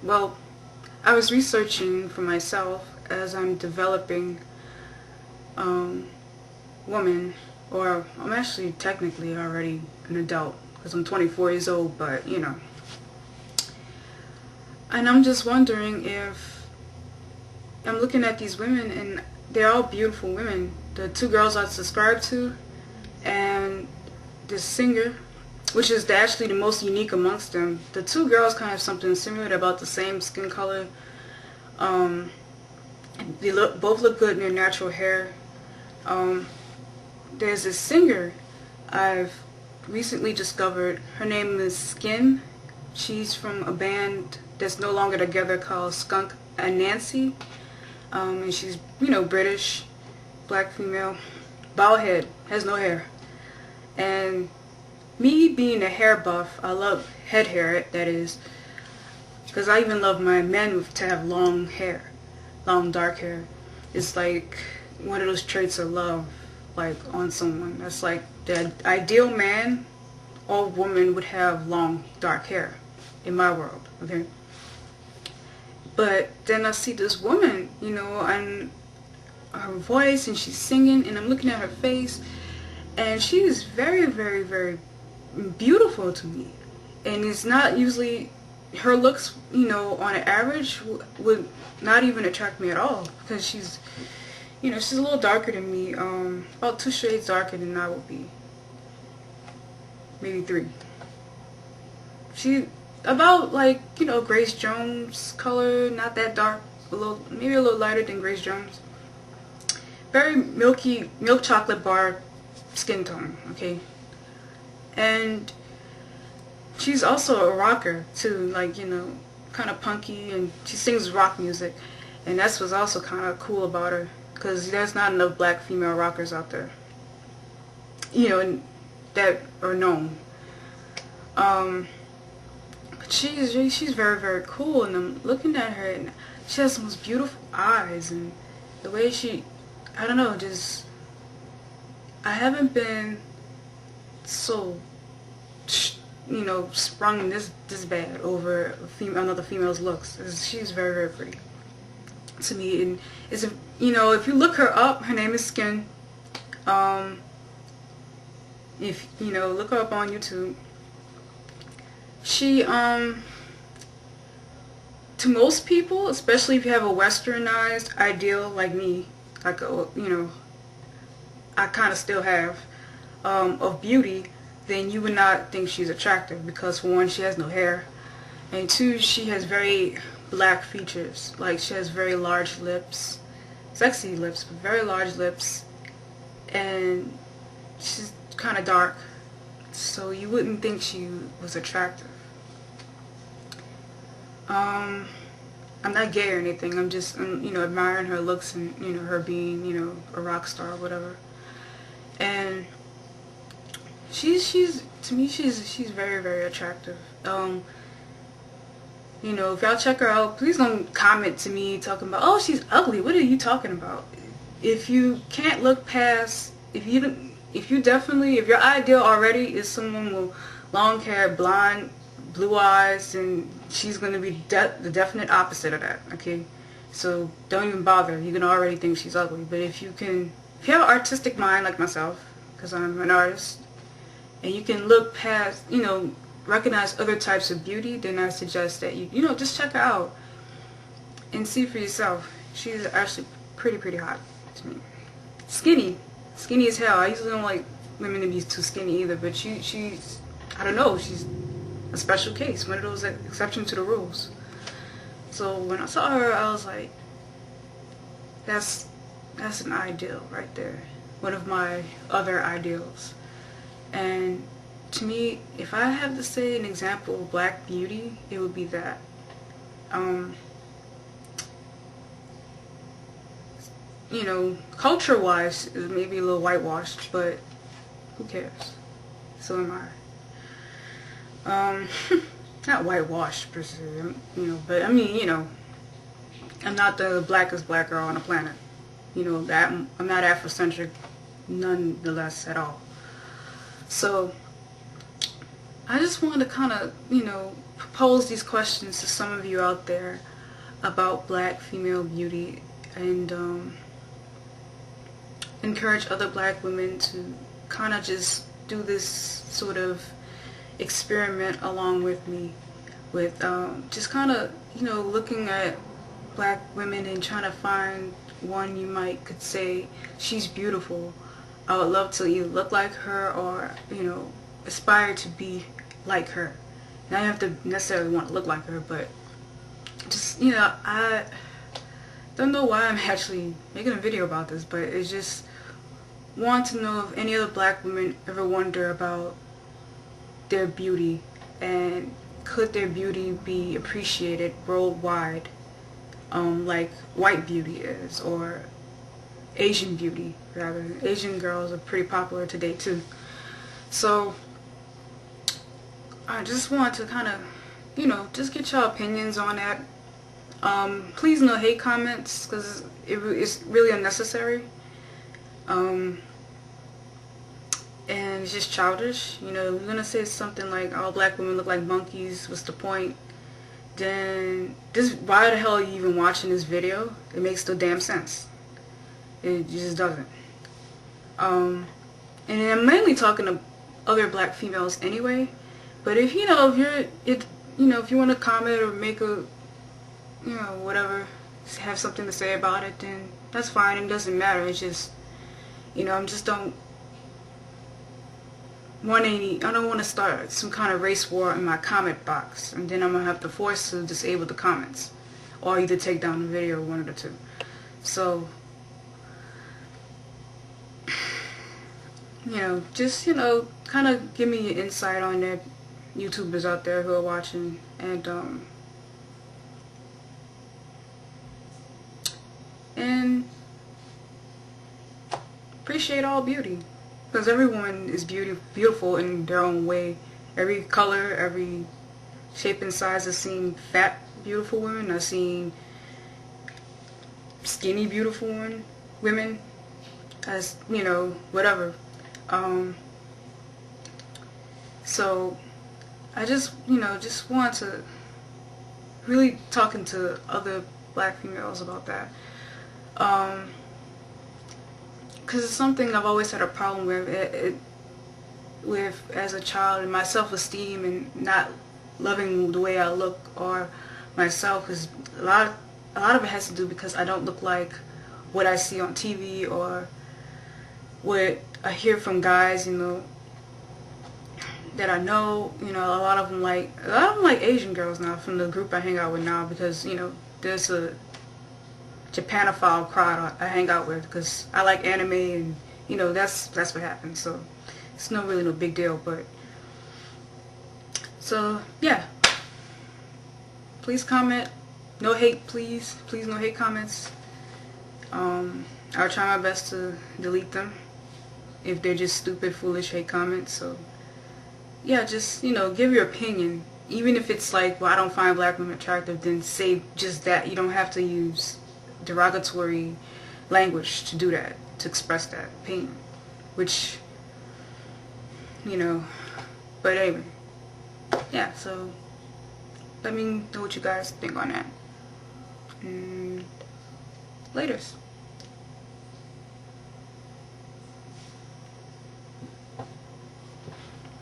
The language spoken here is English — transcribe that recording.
Well, I was researching for myself as I'm developing um, woman, or I'm actually technically already an adult because I'm 24 years old, but you know. And I'm just wondering if I'm looking at these women and they're all beautiful women. The two girls I subscribe to and this singer, which is actually the most unique amongst them. The two girls kind of have something similar. They're about the same skin color. Um, they both look good in their natural hair. Um, there's this singer I've recently discovered. Her name is Skin. She's from a band that's no longer together called Skunk and Nancy. And she's, British, black female, bald head, has no hair. And me being a hair buff, I love head hair, that is, because I even love my men to have long hair, long dark hair. It's like one of those traits of love, like on someone. That's like the ideal man or woman would have long dark hair in my world, okay? But then I see this woman, and her voice, and she's singing, and I'm looking at her face, and she is very, very, very beautiful to me. And it's not usually her looks, on an average would not even attract me at all, because she's she's a little darker than me, about 2 shades darker than I would be, maybe 3. She about like Grace Jones color, not that dark, maybe a little lighter than Grace Jones. Very milky, milk chocolate bar skin tone, okay? And she's also a rocker too, like, kind of punky, and she sings rock music, and that's what's also kind of cool about her, because there's not enough black female rockers out there, and that are known. But she's very, very cool, and I'm looking at her, and she has the most beautiful eyes, and the way I don't know, just, I haven't been so, sprung this bad over another female's looks. She's very, very pretty to me, and if you look her up, her name is Skin. If look her up on YouTube. She to most people, especially if you have a westernized ideal like me, like I kind of still have, of beauty, then you would not think she's attractive, because for one, she has no hair, and two, she has very black features. Like, she has very large lips, sexy lips, but very large lips, and she's kind of dark, so you wouldn't think she was attractive. I'm not gay or anything. I'm just, admiring her looks and, her being, a rock star or whatever. And she's to me, she's very, very attractive. If y'all check her out, please don't comment to me talking about, oh, she's ugly. What are you talking about? If you can't look past, if your ideal already is someone with long hair, blonde, blue eyes, and she's going to be the definite opposite of that, okay? So don't even bother. You can already think she's ugly. But if you have an artistic mind like myself, because I'm an artist, and you can look past, recognize other types of beauty, then I suggest that you just check her out and see for yourself. She's actually pretty, pretty hot to me. Skinny as hell. I usually don't like women to be too skinny either, but she's, I don't know, she's a special case, one of those exceptions to the rules. So when I saw her, I was like, that's an ideal right there, one of my other ideals. And to me, if I have to say an example of black beauty, it would be that. Culture-wise, it may be a little whitewashed, but who cares? So am I. Not whitewashed per se, but I mean, I'm not the blackest black girl on the planet. That I'm not Afrocentric, nonetheless, at all. So I just wanted to kind of, pose these questions to some of you out there about black female beauty, and encourage other black women to kind of just do this sort of experiment along with me, with just kind of, you know, looking at black women and trying to find one you could say, she's beautiful. I would love to either look like her or, you know, aspire to be like her. Now you have to necessarily want to look like her, but just, you know, I don't know why I'm actually making a video about this, but it's just want to know if any other black women ever wonder about their beauty, and could their beauty be appreciated worldwide, like white beauty is, or Asian beauty rather. Asian girls are pretty popular today too. So I just want to kind of, you know, just get your opinions on that. Please no hate comments, because it's really unnecessary. And it's just childish. You know, we're gonna say something like all black women look like monkeys, what's the point? Then why the hell are you even watching this video? It makes no damn sense. It just doesn't. And I'm mainly talking to other black females anyway. But if you know, if you want to comment or make a, you know, whatever, have something to say about it, then that's fine. It doesn't matter. It's just, you know, I don't want to start some kind of race war in my comment box, and then I'm going to have to force to disable the comments, or either take down the video, one of the two. So, you know, just, you know, kind of give me your insight on that, YouTubers out there who are watching, and appreciate all beauty. Because every woman is beautiful in their own way. Every color, every shape and size. I've seen fat, beautiful women. I've seen skinny, beautiful women. As, you know, whatever. So, I just, you know, just want to really talking to other black females about that. Because it's something I've always had a problem with as a child, and my self-esteem and not loving the way I look or myself, is a lot of it has to do because I don't look like what I see on TV or what I hear from guys, you know, that I know. You know, a lot of them like Asian girls now, from the group I hang out with now, because, you know, there's a Japanophile crowd I hang out with, because I like anime, and, you know, that's what happens. So it's really no big deal. But so yeah, please comment. No hate, please no hate comments. I'll try my best to delete them if they're just stupid, foolish hate comments. So yeah, just, you know, give your opinion. Even if it's like, well, I don't find black women attractive, then say just that. You don't have to use derogatory language to do that, to express that opinion, which, you know, but anyway, yeah, so let me know what you guys think on that, and laters.